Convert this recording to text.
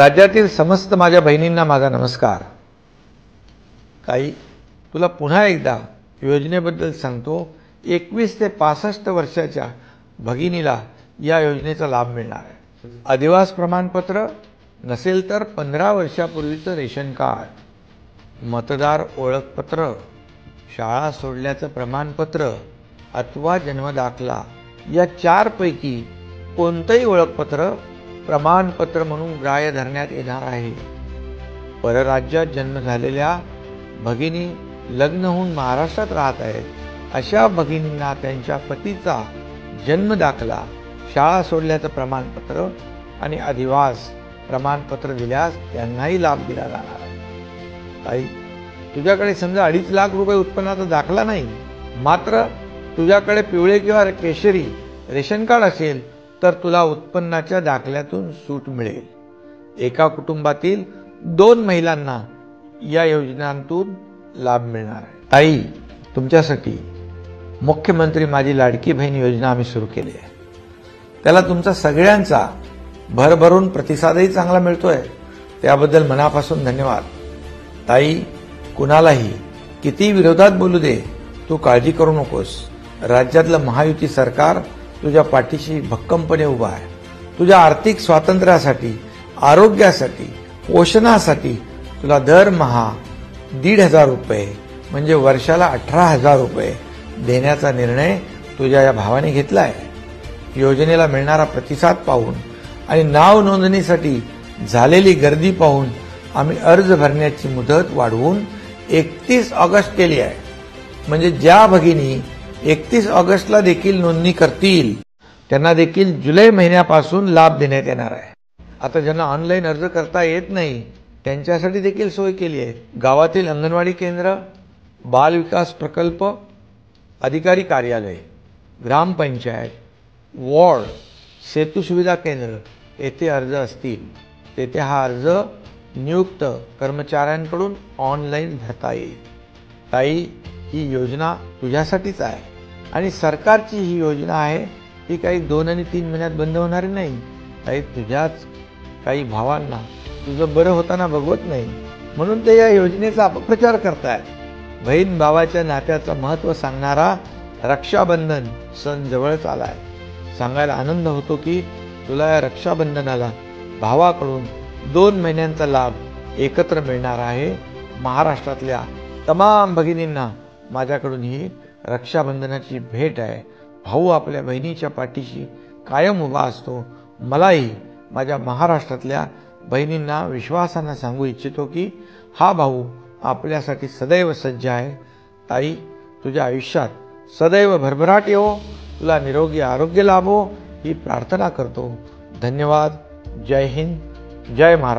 राज्यातील समस्त माझ्या बहिणींना माझा नमस्कार। ताई, तुला पुन्हा एकदा योजनेबद्दल सांगतो। 21 ते 65 वर्षाच्या भगिनीला या योजनेचा लाभ मिळणार आहे। अधिवास प्रमाणपत्र नसेल तर 15 वर्षापूर्वीचं रेशन कार्ड, मतदार ओळखपत्र, शाळा सोडल्याचं प्रमाणपत्र अथवा जन्मदाखला या 4 पैकी कोणतंही ओळखपत्र प्रमाणपत्र म्हणून ग्राह्य धरण्यात येणार आहे। परराज्यात जन्म झालेल्या भगिनी लग्न होऊन महाराष्ट्रात राहत आहेत अशा भगिनींना त्यांच्या पतीचा जन्मदाखला, शाळा सोडल्याचं प्रमाणपत्र आणि अधिवास प्रमाणपत्र दिल्यास त्यांनाही लाभ दिला जाणार आहे। ताई, तुझ्याकडे समजा 2.5 लाख रुपये उत्पन्नाचा दाखला नाही, मात्र तुझ्याकडे पिवळे किंवा केशरी रेशन कार्ड असेल तर तुला उत्पन्नाच्या दाखल्यातून सूट मिळेल। एका कुटुंबातील 2 महिलांना या योजनांतून लाभ मिळणार आहे। ताई, तुमच्यासाठी मुख्यमंत्री माझी लाडकी बहीण योजना आम्ही सुरू केली आहे। त्याला तुमचा सगळ्यांचा भरभरून प्रतिसादही चांगला मिळतोय, त्याबद्दल मनापासून धन्यवाद। ताई, कुणालाही किती विरोधात बोलू दे, तू काळजी करू नकोस। राज्यातलं महायुती सरकार तुझ्या पाठीशी भक्कमपणे उभा आहे। तुझ्या आर्थिक स्वातंत्र्यासाठी, आरोग्यासाठी, पोषणासाठी तुला दरमहा 1,500 रुपये म्हणजे वर्षाला 18,000 रुपये देण्याचा निर्णय तुझ्या या भावाने घेतला आहे। योजनेला मिळणारा प्रतिसाद पाहून आणि नाव नोंदणीसाठी झालेली गर्दी पाहून आम्ही अर्ज भरण्याची मुदत वाढवून 31 ऑगस्ट केली आहे। म्हणजे ज्या भगिनी 31 ऑगस्टला देखील नोंदणी करतील त्यांना देखील जुलै महिन्यापासून लाभ देण्यात येणार आहे। आता ज्यांना ऑनलाईन अर्ज करता येत नाही त्यांच्यासाठी देखील सोय केली आहे। गावातील अंगणवाडी केंद्र, बाल विकास प्रकल्प अधिकारी कार्यालय, ग्रामपंचायत, वॉर्ड, सेतू सुविधा केंद्र येथे अर्ज असतील तेथे हा अर्ज नियुक्त कर्मचाऱ्यांकडून ऑनलाईन भरता येईल। ताई, ही योजना तुझ्यासाठीच आहे आणि सरकारची ही योजना आहे, ही काही 2 आणि 3 महिन्यात बंद होणारी नाही। ताई, तुझ्याच काही भावांना तुझं बरं होताना बघवत नाही म्हणून ते या योजनेचा अपप्रचार करतायत। बहीण भावाच्या नात्याचं महत्त्व सांगणारा रक्षाबंधन सण जवळच आलाय। सांगायला आनंद होतो की तुला या रक्षाबंधनाला भावाकडून 2 महिन्यांचा लाभ एकत्र मिळणार आहे। महाराष्ट्रातल्या तमाम भगिनींना माझ्याकडून ही रक्षाबंधनाची भेट आहे। भाऊ आपल्या बहिणीच्या पाठीशी कायम उभा असतो। मलाही माझ्या महाराष्ट्रातल्या बहिणींना विश्वासाने सांगू इच्छितो की हा भाऊ आपल्यासाठी सदैव सज्ज आहे। ताई, तुझ्या आयुष्यात सदैव भरभराट येवो, तुला निरोगी आरोग्य लाभो ही प्रार्थना करतो। धन्यवाद। जय हिंद, जय महाराष्ट्र।